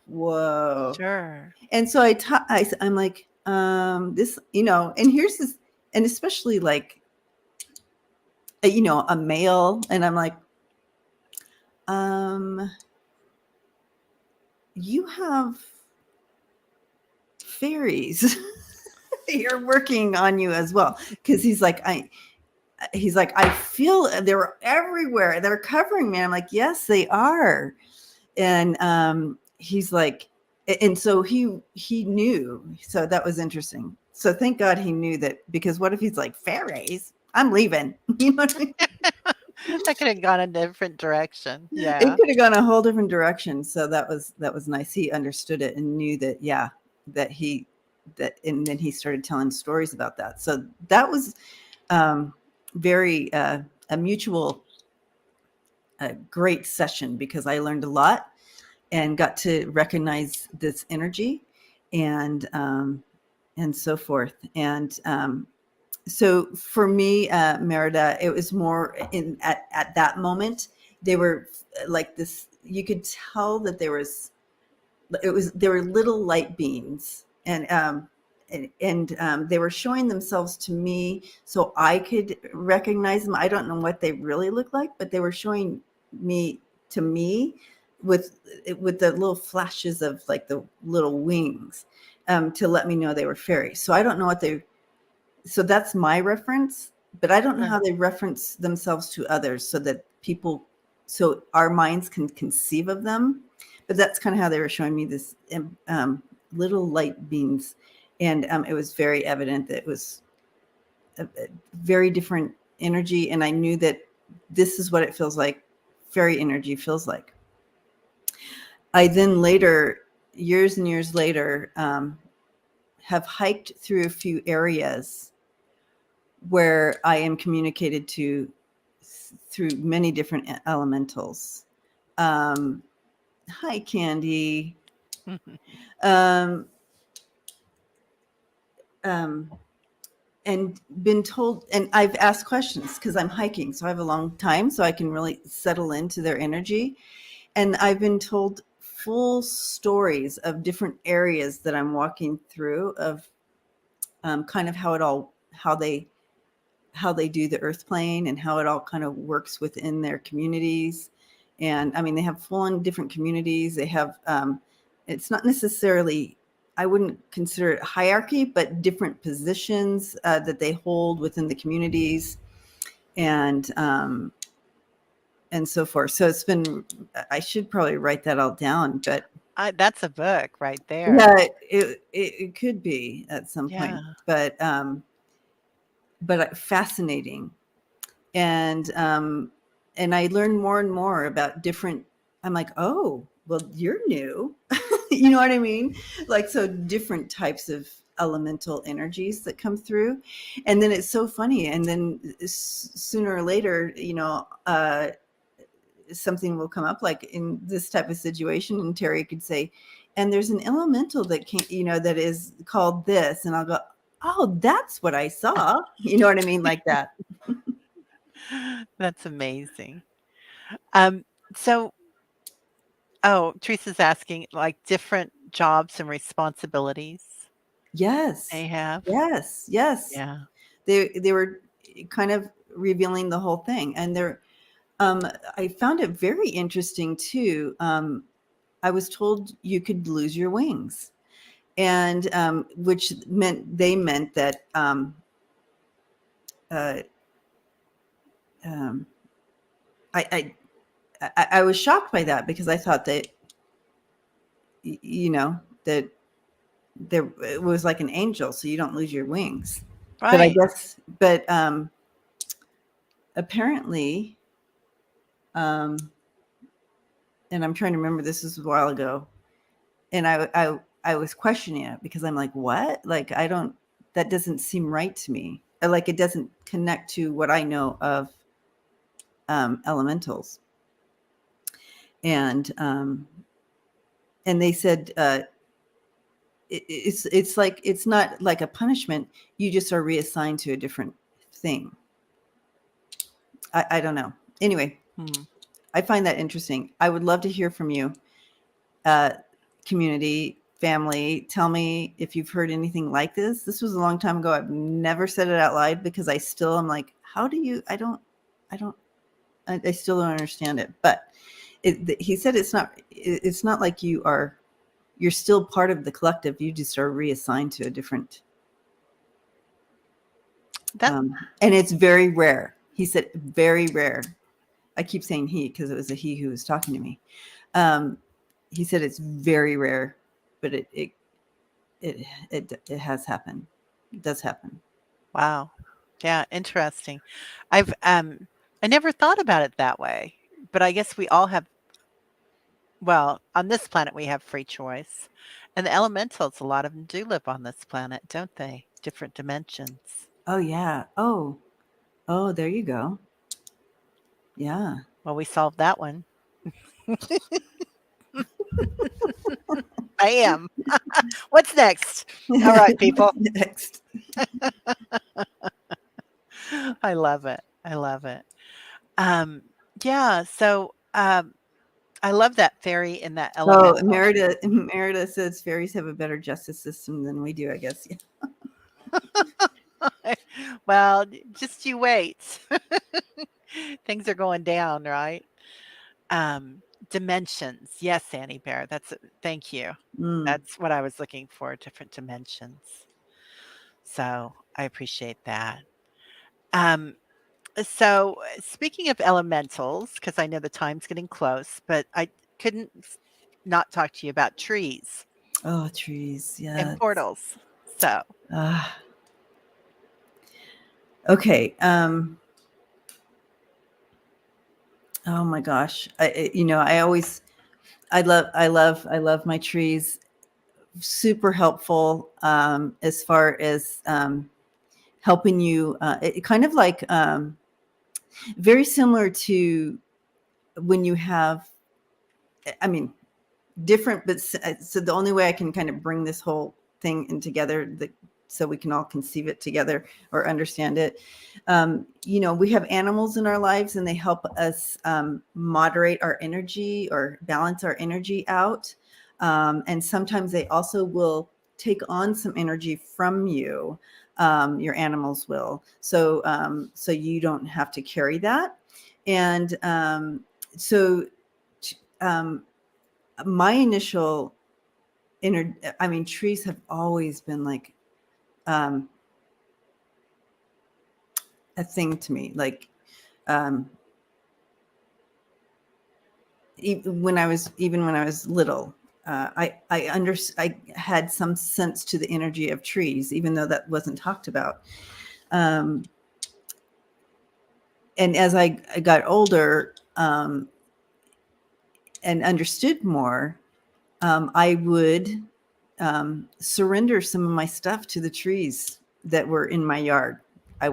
whoa. Sure. And so I'm like, this, you know, and here's this, and especially like, you know, a male. And I'm like, um, you have fairies. You're working on you as well. Cause he's like, I feel they're everywhere. They're covering me. I'm like, yes, they are. And he's like, and so he knew. So that was interesting. So thank God he knew that, because what if he's like, fairies? I'm leaving. You know what I mean? That could have gone a different direction. It Yeah. could have gone a whole different direction. So that was nice. He understood it and knew that, yeah, that he that, and then he started telling stories about that. So that was um, very a mutual great session, because I learned a lot and got to recognize this energy and so forth. And so for me, Merida, it was more in at that moment. They were like this. You could tell that there were little light beams, and they were showing themselves to me so I could recognize them. I don't know what they really look like, but they were showing me to me with the little flashes of like the little wings, to let me know they were fairies. So I don't know what they. So that's my reference, but I don't know how Sure. they reference themselves to others, so that people, so our minds can conceive of them. But that's kind of how they were showing me this little light beams, and it was very evident that it was a very different energy, and I knew that this is what it feels like. Fairy energy feels like. I then later, years and years later, have hiked through a few areas where I am communicated to through many different elementals. Um, Hi, Candy. Um, um, and been told, and I've asked questions because I'm hiking, so I have a long time, so I can really settle into their energy. And I've been told full stories of different areas that I'm walking through, of kind of how they do the earth plane and how it all kind of works within their communities. And I mean, they have full on different communities. They have, it's not necessarily, I wouldn't consider it hierarchy, but different positions that they hold within the communities, and and so forth. So it's been, I should probably write that all down, but That's a book right there. yeah, it could be at some Yeah. point, but fascinating. And and I learned more and more about different. I'm like, oh, well, you're new. You know what I mean? Like, so different types of elemental energies that come through, and then it's so funny. And then sooner or later, you know, something will come up, like in this type of situation, and Terry could say, and there's an elemental that can't, you know, that is called this, and I'll go, oh, that's what I saw. You know what I mean? Like that. That's amazing. Um, so oh, Teresa's asking, like, different jobs and responsibilities Yes. they have? Yes. Yes. Yeah. They were kind of revealing the whole thing, and they're um I found it very interesting too. I was told you could lose your wings, and which meant that uh um I I was shocked by that, because I thought that you know that there it was like an angel, so you don't lose your wings. But I Right. guess, but apparently, um and I'm trying to remember, this was a while ago, and I was questioning it because I'm like, what? Like, I don't, that doesn't seem right to me. Like, it doesn't connect to what I know of elementals. And they said, it's like, it's not like a punishment. You just are reassigned to a different thing. I don't know. Anyway, I find that interesting. I would love to hear from you, community, family. Tell me if you've heard anything like this. This was a long time ago. I've never said it out loud because I still am like, how do you, I still don't understand it. But he said it's not like you're still part of the collective. You just are reassigned to a different, and it's very rare. He said very rare. I keep saying he because it was a he who was talking to me. He said it's very rare, but it has happened. It does happen. Wow. Yeah, interesting. I never thought about it that way, but I guess we all have, well, on this planet we have free choice. And the elementals, a lot of them do live on this planet, don't they? Different dimensions. Oh yeah. Oh, there you go. Yeah. Well, we solved that one. I am. What's next? All right, people. Next. I love it. I love it. Um, yeah, so I love that fairy in that Oh, elemental. Merida says fairies have a better justice system than we do, I guess. Yeah. Well, just you wait. Things are going down, right? Dimensions. Yes, Annie Bear. Thank you. Mm. That's what I was looking for, different dimensions. So I appreciate that. Um, so speaking of elementals, because I know the time's getting close, but I couldn't not talk to you about trees Oh, trees. and Yeah. portals. So Uh, okay. Oh my gosh. I love my trees. Super helpful, as far as, helping you, it kind of like, very similar to when you have, I mean, different, but so the only way I can kind of bring this whole thing in together, so we can all conceive it together or understand it. We have animals in our lives, and they help us, moderate our energy or balance our energy out. And sometimes they also will take on some energy from you. Your animals will, so you don't have to carry that. And so um, my initial trees have always been like, a thing to me. Like, um, when I was little, I had some sense to the energy of trees, even though that wasn't talked about. Um, and as I got older, and understood more, I would, surrender some of my stuff to the trees that were in my yard. I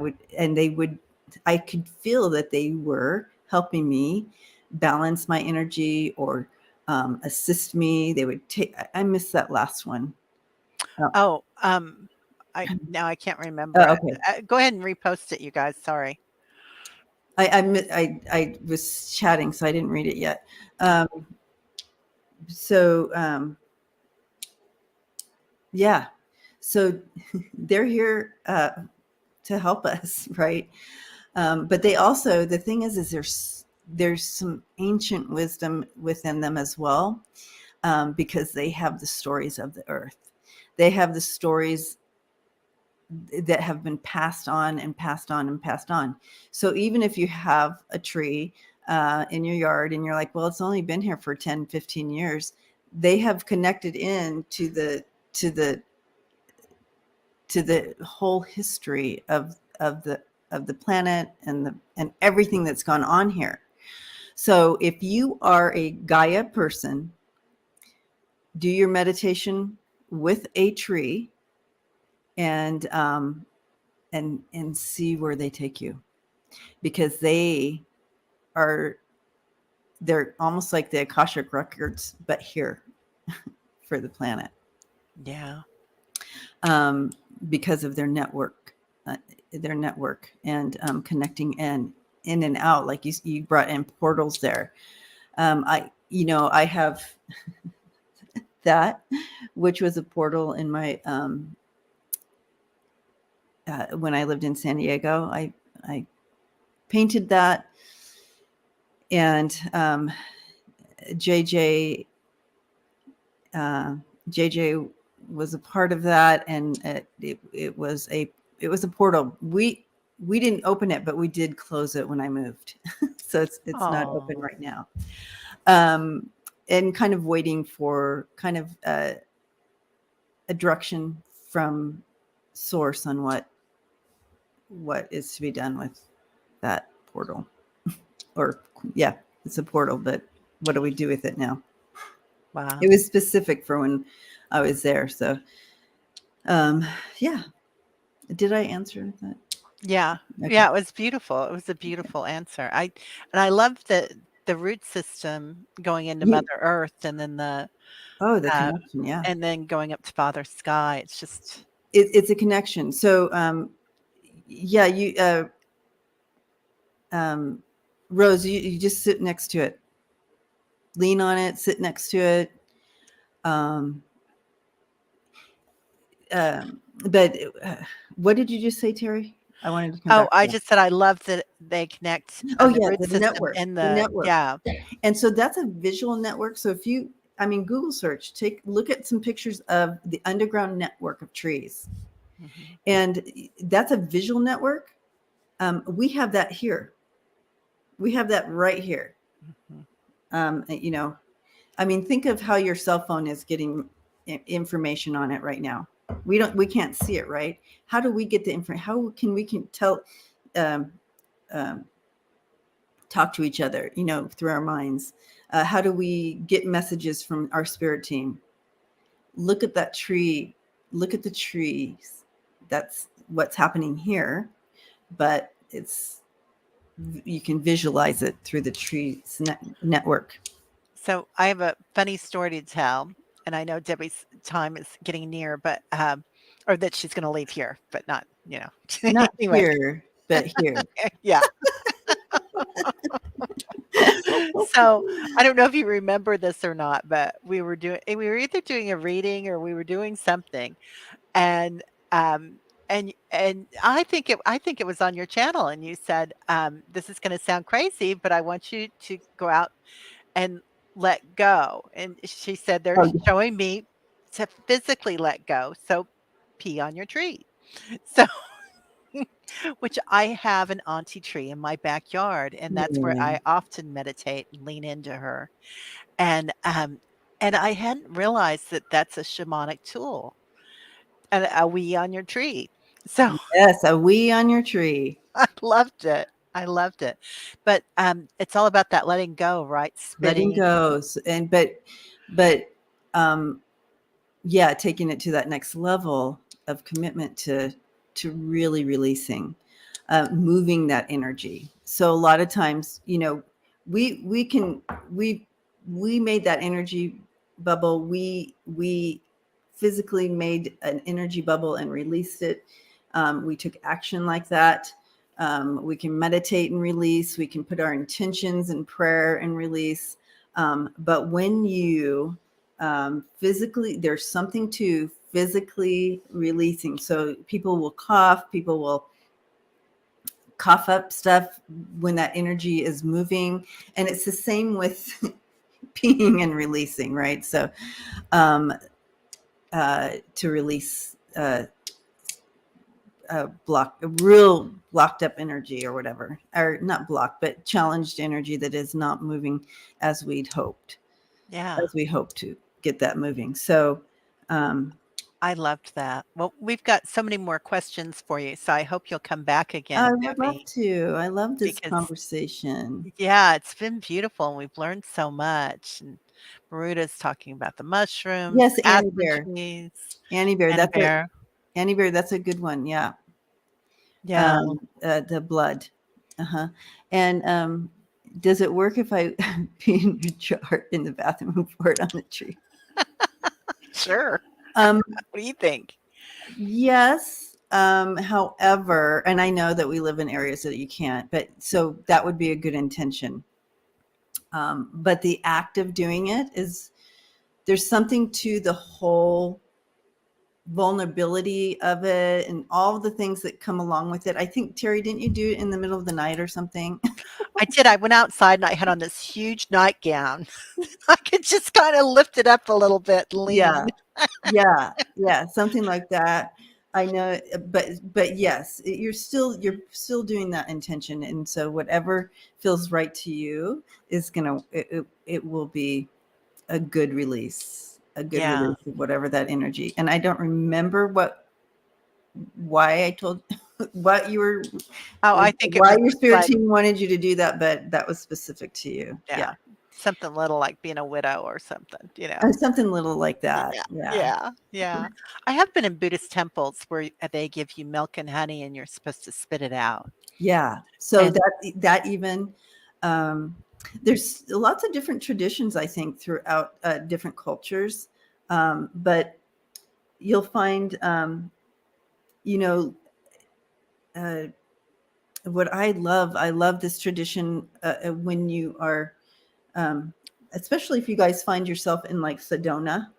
could feel that they were helping me balance my energy or, assist me. They would I missed that last one. Oh, oh, I can't remember it. okay. Go ahead and repost it, you guys. Sorry. I was chatting, so I didn't read it yet. Um, so, yeah, so they're here, to help us, right? But they also, the thing is there's some ancient wisdom within them as well, because they have the stories of the earth. They have the stories that have been passed on and passed on and passed on. So even if you have a tree, in your yard, and you're like, well, it's only been here for 10, 15 years, they have connected in to the to the whole history of the planet and everything that's gone on here. So if you are a Gaia person, do your meditation with a tree and and see where they take you, because are they're almost like the Akashic records, but here for the planet, Yeah. um, because of uh, their network and connecting in and out. Like you brought in portals there. I have that, which was a portal in my when I lived in San Diego. I painted that, and JJ uh, JJ was a part of that, and it was a portal. We didn't open it, but we did close it when I moved, so it's not open Oh, right now. Um, and kind of waiting for kind of a direction from source on what is to be done with that portal. Or yeah, it's a portal, but what do we do with it now? It wow. was specific for when I was there. So um, yeah, did I answer that? Yeah. Okay. Yeah, it was beautiful. It was a beautiful answer. I love the root system going into Yeah. Mother Earth and then Oh, the uh, connection. Yeah, going up to Father Sky. It's just it's a connection. So yeah, you um, Rose, you just sit next to it, lean on it, sit next to it. Um, but what did you just say, Terry? I wanted to come oh, back to I that. just said I love that they connect Oh the yeah, root system and the the network. yeah. And so that's a visual network. So if you, I mean, Google search, look at some pictures of the underground network of trees, Mhm, and that's a visual network. We have that here. We have that right here. mhm. You know, I mean, think of how your cell phone is getting information on it right now. We can't see it, right? How do we get the information? How can we can tell, um, um, talk to each other, through our minds? How do we get messages from our spirit team? Look at that tree. Look at the trees. That's what's happening here, but you can visualize it through the trees network. So I have a funny story to tell, and I know Debbie's time is getting near, but or that she's going to leave here, but not, Not anyway. here, but here. Yeah. So I don't know if you remember this or not, but we were either doing a reading or we were doing something, and I think it was on your channel, and you said, "This is going to sound crazy, but I want you to go out and let go." And she said, "They're Oh, yeah. showing me to physically let go, so pee on your tree." So, which I have an auntie tree in my backyard, and that's where Yeah. I often meditate and lean into her. And, I hadn't realized that that's a shamanic tool, and a "wee on your tree." So, Yes, a we on your tree. I loved it. I loved it. But, it's all about that letting go, right? Letting Spitting. go. And but um yeah, taking it to that next level of commitment to really releasing, moving that energy. So a lot of times, we can we made that energy bubble. We physically made an energy bubble and released it. We took action like that. We can meditate and release. We can put our intentions in prayer and release. But when you physically, there's something to physically releasing. So people will cough, people will cough up stuff when that energy is moving. And it's the same with peeing and releasing, right? So um, to release real blocked up energy or whatever, or not blocked, but challenged energy that is not moving as we'd hoped, Yeah. as we hope to get that moving. So um, I loved that. Well, we've got so many more questions for you, so I hope you'll come back I again, would love Debbie, to. I love this because conversation. yeah, it's been beautiful and we've learned so much. Maruda's talking about the mushrooms, Yes, Annie aspen Bear. trees, Annie Bear. and a That's a bear. Annie Bear. That's a good one. Yeah. Yeah, The blood. Uh-huh. And does it work if I pee in your jar in the bathroom and pour it on the tree? sure. Um, What do you think? yes. However, and I know that we live in areas that you can't, but so that would be a good intention. But the act of doing it is there's something to the whole vulnerability of it and all the things that come along with it. I think, Terry, didn't you do it in the middle of the night or something? I did. I went outside and I had on this huge nightgown. I could just kind of lift it up a little bit and lean. Yeah. Yeah. Yeah. Something like that. I know, but yes, you're still doing that intention. And so whatever feels right to you is it will be a good Yeah. release of whatever that energy. And I don't remember why I told what you were Oh, I think it why was your just spirit like, team wanted you to do that, but that was specific to you. Yeah. yeah, something little like being a widow or something, you know? Something little like that. Yeah. Yeah. Yeah. Yeah. I have been in Buddhist temples where they give you milk and honey and you're supposed to spit it out. Yeah. So And that even um, there's lots of different traditions, I think, throughout different cultures. But you'll find, you know, uh, what I love this tradition when you are, um, especially if you guys find yourself in like Sedona,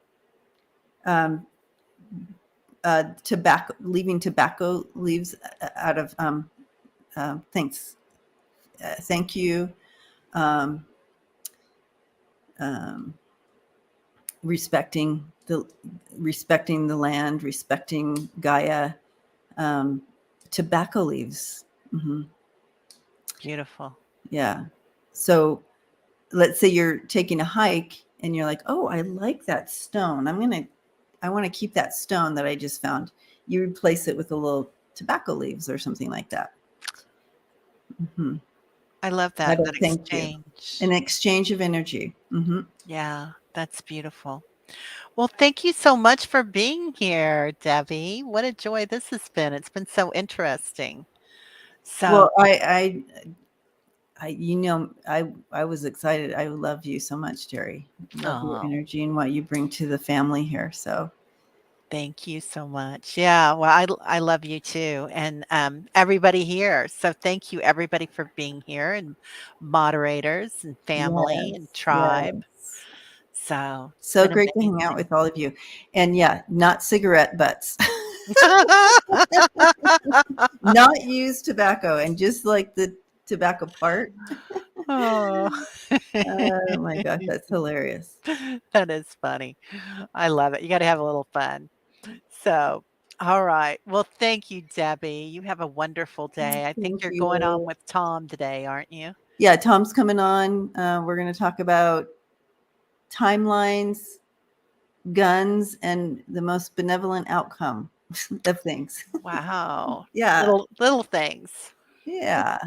um, leaving tobacco leaves out of, thanks, thank you. Um, um, respecting the respecting the land, respecting Gaia, um, tobacco leaves. Hmm. beautiful. Yeah. So let's say you're taking a hike and you're like, oh, I like that stone. I want to keep that stone that I just found. You replace it with a little tobacco leaves or something like that. Hmm. I love Out that of thank you. exchange. An exchange of energy. Hmm. Yeah, that's beautiful. Well, thank you so much for being here, Debbie. What a joy this has been. It's been so interesting. So, Well, I was excited. I love you so much, Jerry. Love your oh, energy and what you bring to the family here. So, thank you so much. Yeah, well, I love you too, and everybody here. So, thank you everybody for being here, and moderators, and family, and yes, tribe. yes. So it's So been great to hang out amazing. with all of you. And yeah, not cigarette butts, not used tobacco, and just like the tobacco part. Oh. Oh my gosh, that's hilarious. That is funny. I love it. You gotta have a little fun. So, all right. Well, thank you, Debbie. You have a wonderful day. I think Thank you're going on you. with Tom today, aren't you? Yeah, Tom's coming on. We're going to talk about timelines, guns, and the most benevolent outcome of things. Wow. Yeah. Little things. Yeah.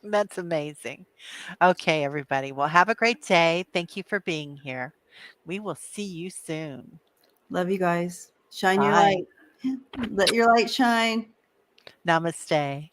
That's amazing. Okay, everybody. Well, have a great day. Thank you for being here. We will see you soon. Love you guys. Shine your Bye. light. Let your light shine. Namaste.